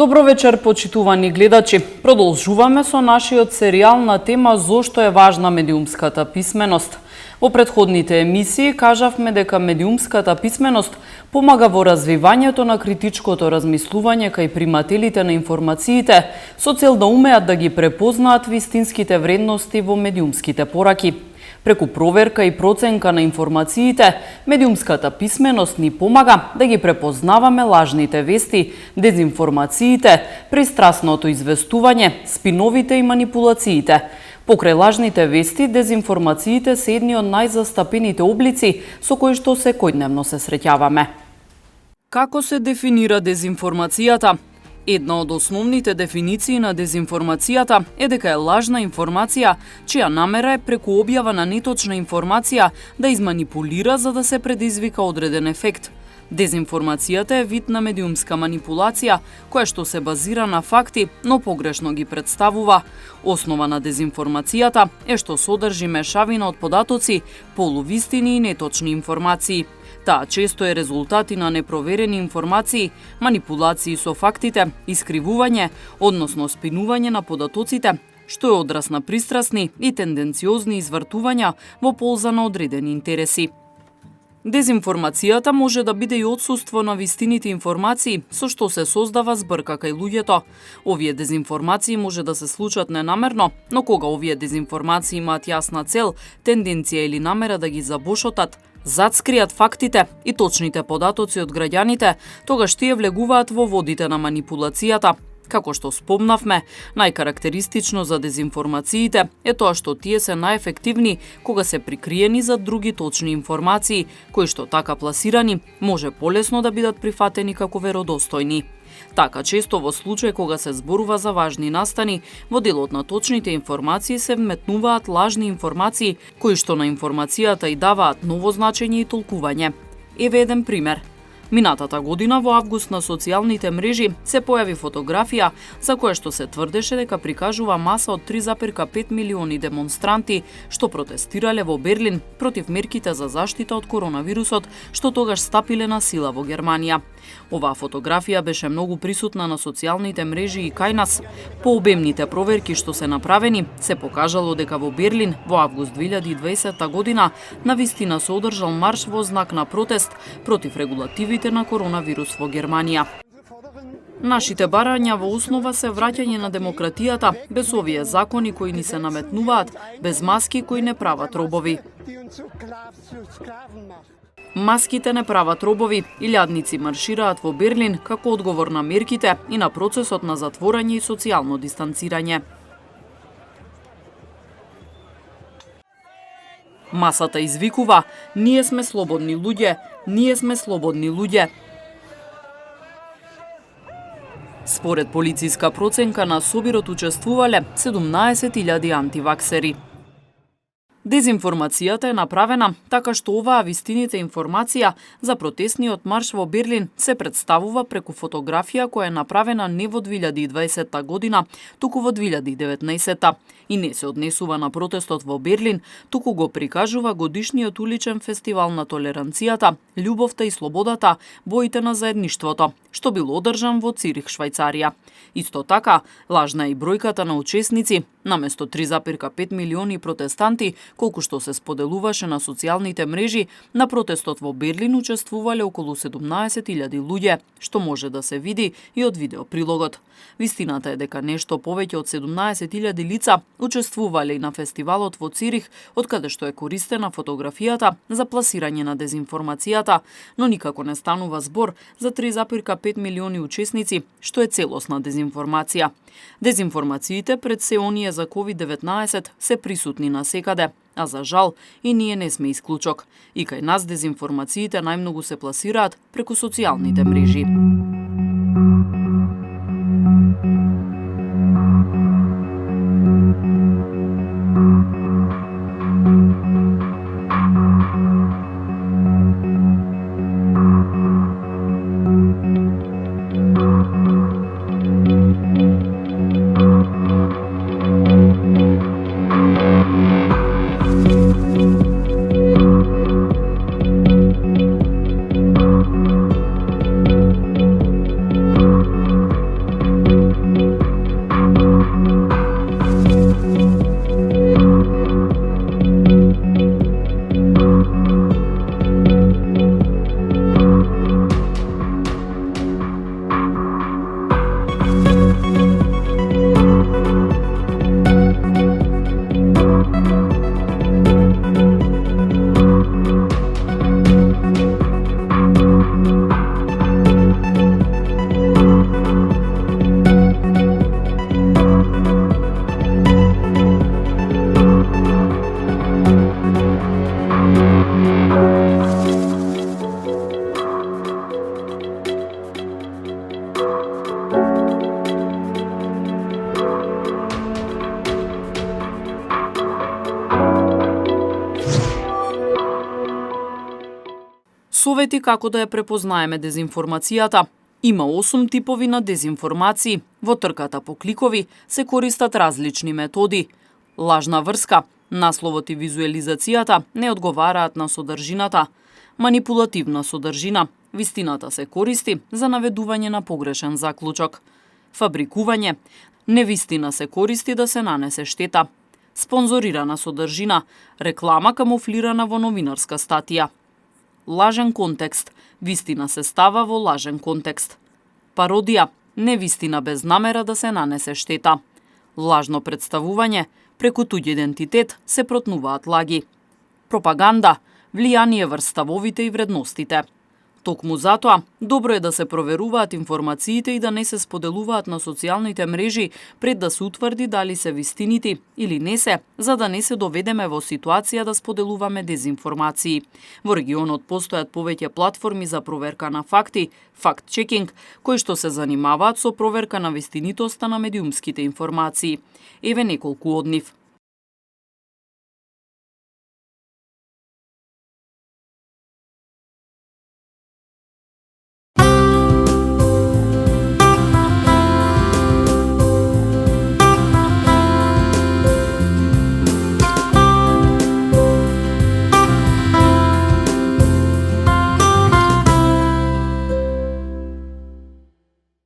Добро вечер, почитувани гледачи. Продолжуваме со нашиот серијал на тема зошто е важна медиумската писменост. Во претходните емисии кажавме дека медиумската писменост помага во развивањето на критичкото размислување кај примателите на информациите со цел да умеат да ги препознаат вистинските вредности во медиумските пораки. Преку проверка и проценка на информациите, медиумската писменост ни помага да ги препознаваме лажните вести, дезинформациите, пристрасното известување, спиновите и манипулациите. Покрај лажните вести, дезинформациите се едни од најзастапените облици со кои што секојдневно се среќаваме. Како се дефинира дезинформацијата? Една од основните дефиниции на дезинформацијата е дека е лажна информација, чија намера е преку објава на неточна информација да изманипулира за да се предизвика одреден ефект. Дезинформацијата е вид на медиумска манипулација, која што се базира на факти, но погрешно ги представува. Основа на дезинформацијата е што содржи мешавина од податоци, полувистини и неточни информации. Таа често е резултати на непроверени информации, манипулации со фактите, искривување, односно спинување на податоците, што е одраз на пристрасни и тенденциозни извртувања во полза на одредени интереси. Дезинформацијата може да биде и отсуство на вистините информации, со што се создава збрка кај луѓето. Овие дезинформации може да се случат ненамерно, но кога овие дезинформации имаат јасна цел, тенденција или намера да ги забошотат, затскријат фактите и точните податоци од граѓаните, тогаш тие влегуваат во водите на манипулацијата. Како што спомнавме, најкарактеристично за дезинформациите е тоа што тие се најефективни кога се прикриени за други точни информации, кои што така пласирани може полесно да бидат прифатени како веродостојни. Така често во случај кога се зборува за важни настани, во делот на точните информации се вметнуваат лажни информации, кои што на информацијата и даваат ново значење и толкување. Еве еден пример. Минатата година во август на социјалните мрежи се појави фотографија за која што се тврдеше дека прикажува маса од 3,5 милиони демонстранти што протестирале во Берлин против мерките за заштита од коронавирусот што тогаш стапиле на сила во Германија. Оваа фотографија беше многу присутна на социјалните мрежи и кај нас. По обемните проверки што се направени, се покажало дека во Берлин во август 2020 година навистина се одржал марш во знак на протест против регулативите на коронавирус во Германија. Нашите барања во основа се враќање на демократијата без овие закони кои ни се наметнуваат, без маски кои не прават робови. Маските не прават робови, илјадници маршираат во Берлин како одговор на мерките и на процесот на затворање и социјално дистанцирање. Масата извикува: "Ние сме слободни луѓе, ние сме слободни луѓе." Според полициска проценка на собирот учествувале 17.000 антиваксери. Дезинформацијата е направена така што оваа вистините информација за протестниот марш во Берлин се представува преку фотографија која е направена не во 2020 година, туку во 2019 и не се однесува на протестот во Берлин, туку го прикажува годишниот уличен фестивал на толеранцијата, љубовта и слободата, боите на заедништвото, што бил одржан во Цирих, Швајцарија. Исто така, лажна е и бројката на учесници, наместо 3,5 милиони протестанти, колку што се споделуваше на социјалните мрежи, на протестот во Берлин учествувале околу 17.000 луѓе, што може да се види и од видеоприлогот. Вистината е дека нешто повеќе од 17.000 лица учествувале и на фестивалот во Цирих, од каде што е користена фотографијата за пласирање на дезинформацијата, но никако не станува збор за 3,5 милиони учесници, што е целосна дезинформација. Дезинформациите пред се оние за COVID-19 се присутни насекаде, а за жал и ние не сме исклучок. И кај нас дезинформациите најмногу се пласираат преку социјалните мрежи. Совети како да ја препознаеме дезинформацијата. Има 8 типови на дезинформации. Во трката по кликови се користат различни методи. Лажна врска, насловот и визуализацијата не одговараат на содржината. Манипулативна содржина, вистината се користи за наведување на погрешен заклучок. Фабрикување, невистина се користи да се нанесе штета. Спонзорирана содржина, реклама камуфлирана во новинарска статија. Лажен контекст, вистина се става во лажен контекст. Пародија, невистина без намера да се нанесе штета. Лажно представување, преку туѓ идентитет се протнуваат лаги. Пропаганда, влијание врз ставовите и вредностите. Токму затоа, добро е да се проверуваат информациите и да не се споделуваат на социјалните мрежи пред да се утврди дали се вистинити или не се, за да не се доведеме во ситуација да споделуваме дезинформации. Во регионот постојат повеќе платформи за проверка на факти, факт-чекинг, кои што се занимаваат со проверка на вистинитоста на медиумските информации. Еве неколку од нив.